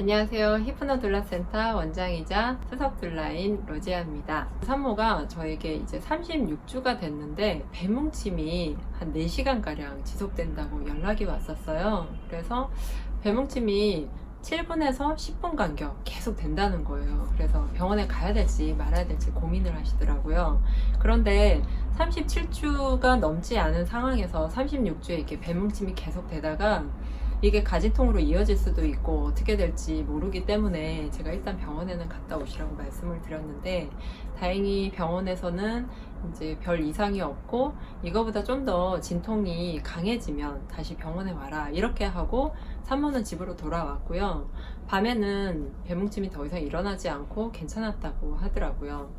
안녕하세요. 히프노둘라센터 원장이자 수석둘라인 로지아입니다. 산모가 저에게 이제 36주가 됐는데 배뭉침이 한 4시간가량 지속된다고 연락이 왔었어요. 그래서 배뭉침이 7분에서 10분 간격 계속 된다는 거예요. 그래서 병원에 가야 될지 말아야 될지 고민을 하시더라고요. 그런데 37주가 넘지 않은 상황에서 36주에 이렇게 배뭉침이 계속 되다가 이게 가진통으로 이어질 수도 있고 어떻게 될지 모르기 때문에 제가 일단 병원에는 갔다 오시라고 말씀을 드렸는데, 다행히 병원에서는 이제 별 이상이 없고 이거보다 좀 더 진통이 강해지면 다시 병원에 와라 이렇게 하고 산모는 집으로 돌아왔고요. 밤에는 배뭉침이 더 이상 일어나지 않고 괜찮았다고 하더라고요.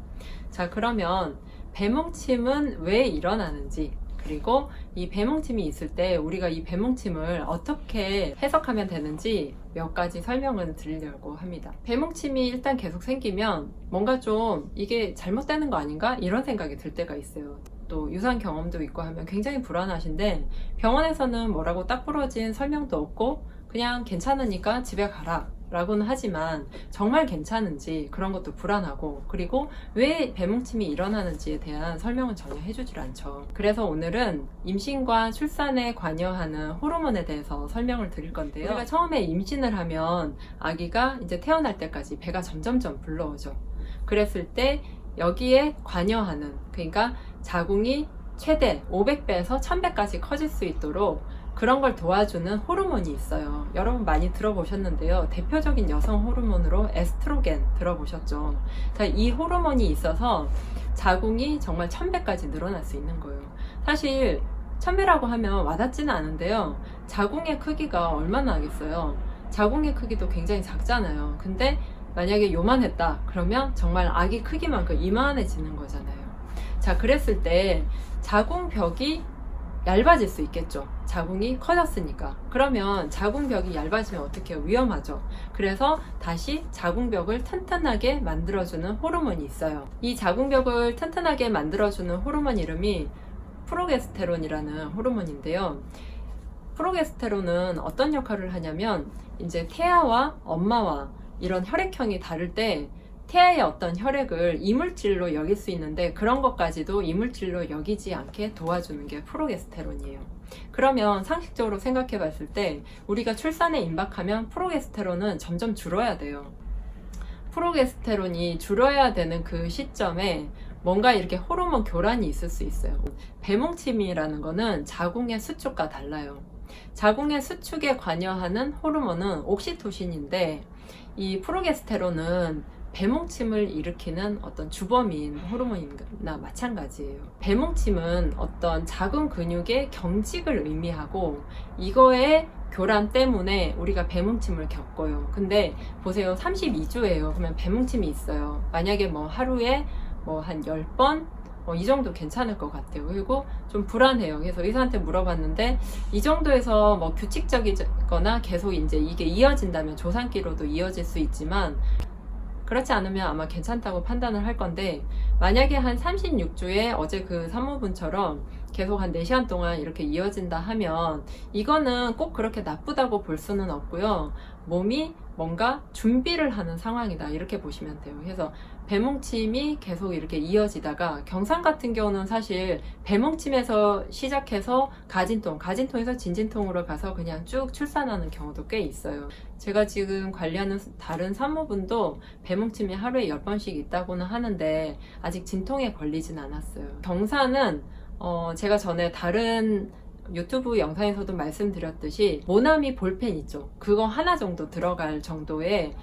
자, 그러면 배뭉침은 왜 일어나는지, 그리고 이 배뭉침이 있을 때 우리가 이 배뭉침을 어떻게 해석하면 되는지 몇 가지 설명을 드리려고 합니다. 배뭉침이 일단 계속 생기면 뭔가 좀 이게 잘못되는 거 아닌가? 이런 생각이 들 때가 있어요. 또 유산 경험도 있고 하면 굉장히 불안하신데 병원에서는 뭐라고 딱 부러진 설명도 없고 그냥 괜찮으니까 집에 가라 라고는 하지만 정말 괜찮은지 그런 것도 불안하고, 그리고 왜 배뭉침이 일어나는지에 대한 설명은 전혀 해주질 않죠. 그래서 오늘은 임신과 출산에 관여하는 호르몬에 대해서 설명을 드릴 건데요. 우리가 처음에 임신을 하면 아기가 이제 태어날 때까지 배가 점점점 불러오죠. 그랬을 때 여기에 관여하는, 그러니까 자궁이 최대 500배에서 1000배까지 커질 수 있도록 그런 걸 도와주는 호르몬이 있어요. 여러분 많이 들어보셨는데요. 대표적인 여성 호르몬으로 에스트로겐 들어보셨죠? 자, 이 호르몬이 있어서 자궁이 정말 1000배까지 늘어날 수 있는 거예요. 사실 1000배라고 하면 와닿지는 않은데요. 자궁의 크기가 얼마나 하겠어요? 자궁의 크기도 굉장히 작잖아요. 근데 만약에 요만했다 그러면 정말 아기 크기만큼 이만해지는 거잖아요. 자, 그랬을 때 자궁벽이 얇아질 수 있겠죠. 자궁이 커졌으니까. 그러면 자궁벽이 얇아지면 어떻게 해요? 위험하죠. 그래서 다시 자궁벽을 튼튼하게 만들어주는 호르몬이 있어요. 이 자궁벽을 튼튼하게 만들어주는 호르몬 이름이 프로게스테론이라는 호르몬인데요. 프로게스테론은 어떤 역할을 하냐면 이제 태아와 엄마와 이런 혈액형이 다를 때 태아의 어떤 혈액을 이물질로 여길 수 있는데 그런 것까지도 이물질로 여기지 않게 도와주는 게 프로게스테론이에요. 그러면 상식적으로 생각해 봤을 때 우리가 출산에 임박하면 프로게스테론은 점점 줄어야 돼요. 프로게스테론이 줄어야 되는 그 시점에 뭔가 이렇게 호르몬 교란이 있을 수 있어요. 배뭉침이라는 거는 자궁의 수축과 달라요. 자궁의 수축에 관여하는 호르몬은 옥시토신인데 이 프로게스테론은 배뭉침을 일으키는 어떤 주범인 호르몬이나 마찬가지예요. 배뭉침은 어떤 자궁 근육의 경직을 의미하고 이거의 교란 때문에 우리가 배뭉침을 겪어요. 근데 보세요. 32주예요. 그러면 배뭉침이 있어요. 만약에 뭐 하루에 뭐 한 10번 이 정도 괜찮을 것 같아요. 그리고 좀 불안해요. 그래서 의사한테 물어봤는데 이 정도에서 뭐 규칙적이거나 계속 이제 이게 이어진다면 조산기로도 이어질 수 있지만 그렇지 않으면 아마 괜찮다고 판단을 할 건데, 만약에 한 36주에 어제 그 산모분처럼 계속 한 4시간 동안 이렇게 이어진다 하면 이거는 꼭 그렇게 나쁘다고 볼 수는 없고요. 몸이 뭔가 준비를 하는 상황이다 이렇게 보시면 돼요. 그래서 배뭉침이 계속 이렇게 이어지다가 경상 같은 경우는 사실 배뭉침에서 시작해서 가진통, 가진통에서 진진통으로 가서 그냥 쭉 출산하는 경우도 꽤 있어요. 제가 지금 관리하는 다른 산모분도 배뭉침이 하루에 10번씩 있다고는 하는데 아직 진통에 걸리진 않았어요. 경사는 제가 전에 다른 유튜브 영상에서도 말씀드렸듯이 모나미 볼펜 있죠. 그거 하나 정도 들어갈 정도의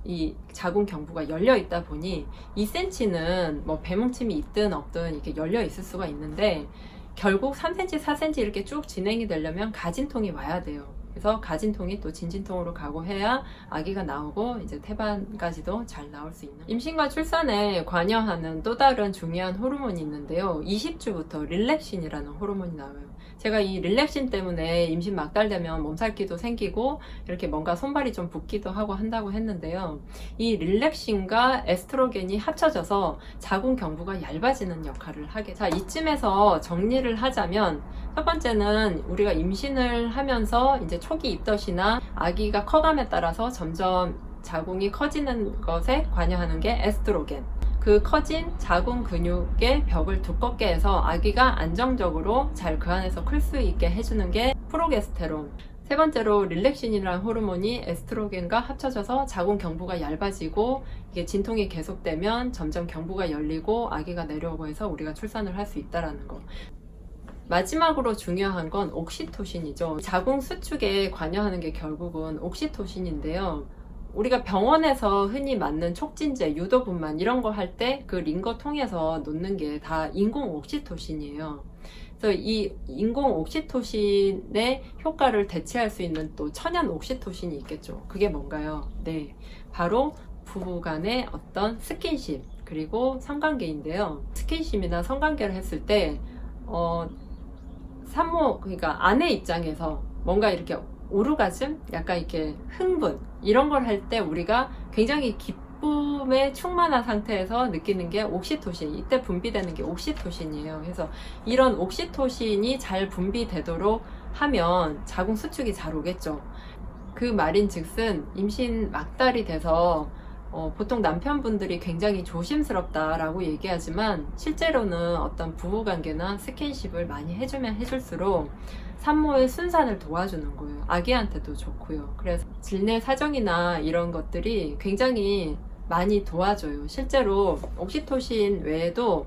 이 자궁 경부가 열려 있다 보니 2cm는 뭐 배뭉침이 있든 없든 이렇게 열려 있을 수가 있는데 결국 3cm, 4cm 이렇게 쭉 진행이 되려면 가진통이 와야 돼요. 그래서 가진통이 또 진진통으로 가고 해야 아기가 나오고 이제 태반까지도 잘 나올 수 있는. 임신과 출산에 관여하는 또 다른 중요한 호르몬이 있는데요. 20주부터 릴렉신이라는 호르몬이 나와요. 제가 이 릴렉신 때문에 임신 막달 되면 몸살기도 생기고 이렇게 뭔가 손발이 좀 붓기도 하고 한다고 했는데요. 이 릴렉신과 에스트로겐이 합쳐져서 자궁 경부가 얇아지는 역할을 하게. 자, 이쯤에서 정리를 하자면 첫 번째는 우리가 임신을 하면서 이제 초기 입덧이나 아기가 커감에 따라서 점점 자궁이 커지는 것에 관여하는 게 에스트로겐. 그 커진 자궁 근육의 벽을 두껍게 해서 아기가 안정적으로 잘 그 안에서 클 수 있게 해주는 게 프로게스테론. 세 번째로 릴렉신이라는 호르몬이 에스트로겐과 합쳐져서 자궁 경부가 얇아지고 이게 진통이 계속되면 점점 경부가 열리고 아기가 내려오고 해서 우리가 출산을 할 수 있다는 거. 마지막으로 중요한 건 옥시토신이죠. 자궁 수축에 관여하는 게 결국은 옥시토신인데요. 우리가 병원에서 흔히 맞는 촉진제, 유도분만 이런 거 할 때 그 링거 통해서 놓는 게 다 인공 옥시토신이에요. 그래서 이 인공 옥시토신의 효과를 대체할 수 있는 또 천연 옥시토신이 있겠죠. 그게 뭔가요? 네, 바로 부부 간의 어떤 스킨십 그리고 성관계인데요. 스킨십이나 성관계를 했을 때 산모, 그러니까 아내 입장에서 뭔가 이렇게 오르가즘? 약간 이렇게 흥분 이런 걸 할 때 우리가 굉장히 기쁨에 충만한 상태에서 느끼는 게 옥시토신, 이때 분비되는 게 옥시토신이에요. 그래서 이런 옥시토신이 잘 분비되도록 하면 자궁 수축이 잘 오겠죠. 그 말인 즉슨 임신 막달이 돼서 보통 남편분들이 굉장히 조심스럽다라고 얘기하지만 실제로는 어떤 부부관계나 스킨십을 많이 해주면 해줄수록 산모의 순산을 도와주는 거예요. 아기한테도 좋고요. 그래서 질내 사정이나 이런 것들이 굉장히 많이 도와줘요. 실제로 옥시토신 외에도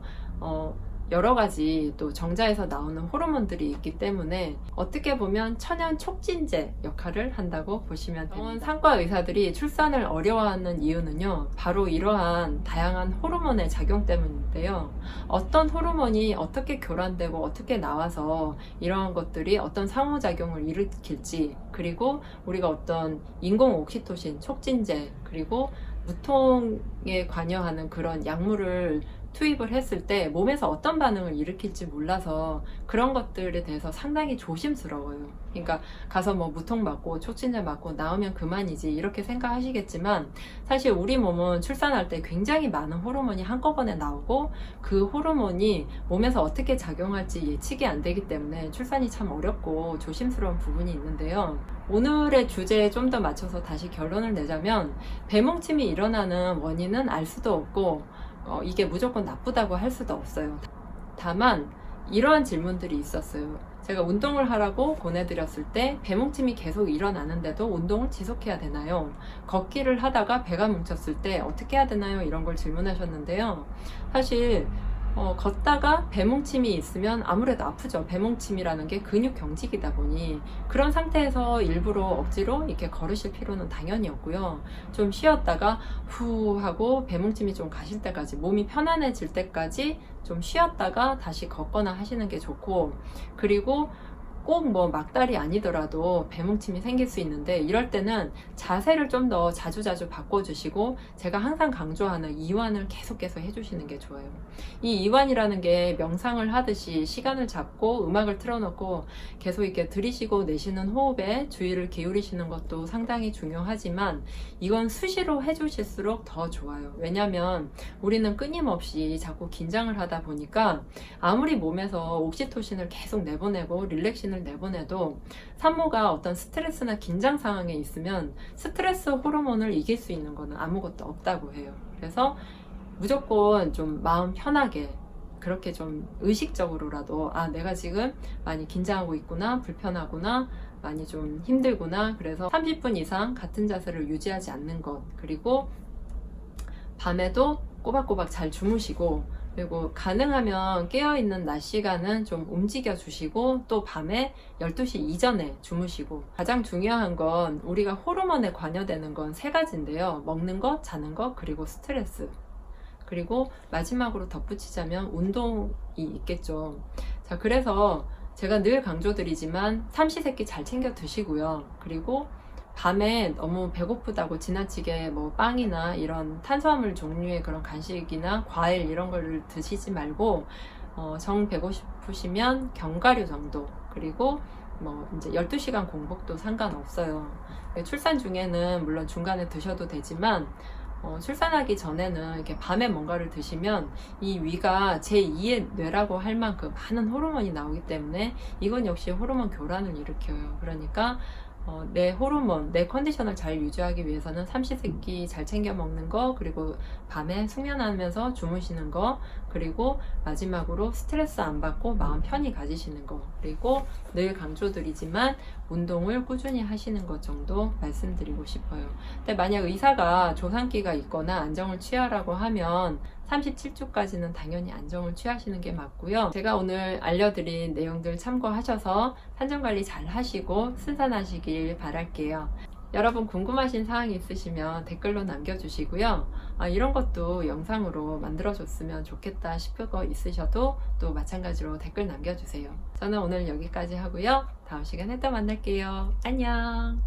여러 가지 또 정자에서 나오는 호르몬들이 있기 때문에 어떻게 보면 천연 촉진제 역할을 한다고 보시면 됩니다. 산과 의사들이 출산을 어려워하는 이유는요, 바로 이러한 다양한 호르몬의 작용 때문인데요. 어떤 호르몬이 어떻게 교란되고 어떻게 나와서 이러한 것들이 어떤 상호작용을 일으킬지, 그리고 우리가 어떤 인공 옥시토신, 촉진제, 그리고 무통에 관여하는 그런 약물을 투입을 했을 때 몸에서 어떤 반응을 일으킬지 몰라서 그런 것들에 대해서 상당히 조심스러워요. 그러니까 가서 뭐 무통 맞고 촉진제 맞고 나오면 그만이지 이렇게 생각하시겠지만 사실 우리 몸은 출산할 때 굉장히 많은 호르몬이 한꺼번에 나오고 그 호르몬이 몸에서 어떻게 작용할지 예측이 안 되기 때문에 출산이 참 어렵고 조심스러운 부분이 있는데요. 오늘의 주제에 좀 더 맞춰서 다시 결론을 내자면 배뭉침이 일어나는 원인은 알 수도 없고 이게 무조건 나쁘다고 할 수도 없어요. 다만 이러한 질문들이 있었어요. 제가 운동을 하라고 보내드렸을 때 배뭉침이 계속 일어나는데도 운동을 지속해야 되나요? 걷기를 하다가 배가 뭉쳤을 때 어떻게 해야 되나요? 이런 걸 질문하셨는데요. 사실 걷다가 배뭉침이 있으면 아무래도 아프죠. 배뭉침이라는 게 근육 경직이다 보니 그런 상태에서 일부러 억지로 이렇게 걸으실 필요는 당연히 없고요. 좀 쉬었다가 후 하고 배뭉침이 좀 가실 때까지, 몸이 편안해질 때까지 좀 쉬었다가 다시 걷거나 하시는 게 좋고, 그리고 꼭 뭐 막달이 아니더라도 배뭉침이 생길 수 있는데 이럴 때는 자세를 좀 더 자주자주 바꿔주시고, 제가 항상 강조하는 이완을 계속해서 해주시는 게 좋아요. 이 이완이라는 게 명상을 하듯이 시간을 잡고 음악을 틀어놓고 계속 이렇게 들이쉬고 내쉬는 호흡에 주의를 기울이시는 것도 상당히 중요하지만 이건 수시로 해주실수록 더 좋아요. 왜냐면 우리는 끊임없이 자꾸 긴장을 하다 보니까 아무리 몸에서 옥시토신을 계속 내보내고 릴렉신을 내보내도 산모가 어떤 스트레스나 긴장 상황에 있으면 스트레스 호르몬을 이길 수 있는 거는 아무것도 없다고 해요. 그래서 무조건 좀 마음 편하게, 그렇게 좀 의식적으로라도 내가 지금 많이 긴장하고 있구나, 불편하구나, 많이 좀 힘들구나, 그래서 30분 이상 같은 자세를 유지하지 않는 것, 그리고 밤에도 꼬박꼬박 잘 주무시고, 그리고 가능하면 깨어있는 낮 시간은 좀 움직여 주시고, 또 밤에 12시 이전에 주무시고, 가장 중요한 건 우리가 호르몬에 관여되는 건 세 가지인데요. 먹는 것, 자는 것, 그리고 스트레스. 그리고 마지막으로 덧붙이자면 운동이 있겠죠. 자, 그래서 제가 늘 강조드리지만 삼시세끼 잘 챙겨 드시고요. 그리고 밤에 너무 배고프다고 지나치게 뭐 빵이나 이런 탄수화물 종류의 그런 간식이나 과일 이런 걸 드시지 말고 정 배고프시면 견과류 정도, 그리고 뭐 이제 12시간 공복도 상관없어요. 출산 중에는 물론 중간에 드셔도 되지만 출산하기 전에는 이렇게 밤에 뭔가를 드시면 이 위가 제2의 뇌라고 할 만큼 많은 호르몬이 나오기 때문에 이건 역시 호르몬 교란을 일으켜요. 그러니까 내 호르몬, 내 컨디션을 잘 유지하기 위해서는 삼시세끼 잘 챙겨 먹는 거, 그리고 밤에 숙면하면서 주무시는 거, 그리고 마지막으로 스트레스 안 받고 마음 편히 가지시는 거, 그리고 늘 강조드리지만 운동을 꾸준히 하시는 것 정도 말씀드리고 싶어요. 근데 만약 의사가 조산기가 있거나 안정을 취하라고 하면 37주까지는 당연히 안정을 취하시는 게 맞고요. 제가 오늘 알려드린 내용들 참고하셔서 산전관리 잘 하시고 순산하시길 바랄게요. 여러분 궁금하신 사항이 있으시면 댓글로 남겨주시고요. 이런 것도 영상으로 만들어줬으면 좋겠다 싶은 거 있으셔도 또 마찬가지로 댓글 남겨주세요. 저는 오늘 여기까지 하고요. 다음 시간에 또 만날게요. 안녕.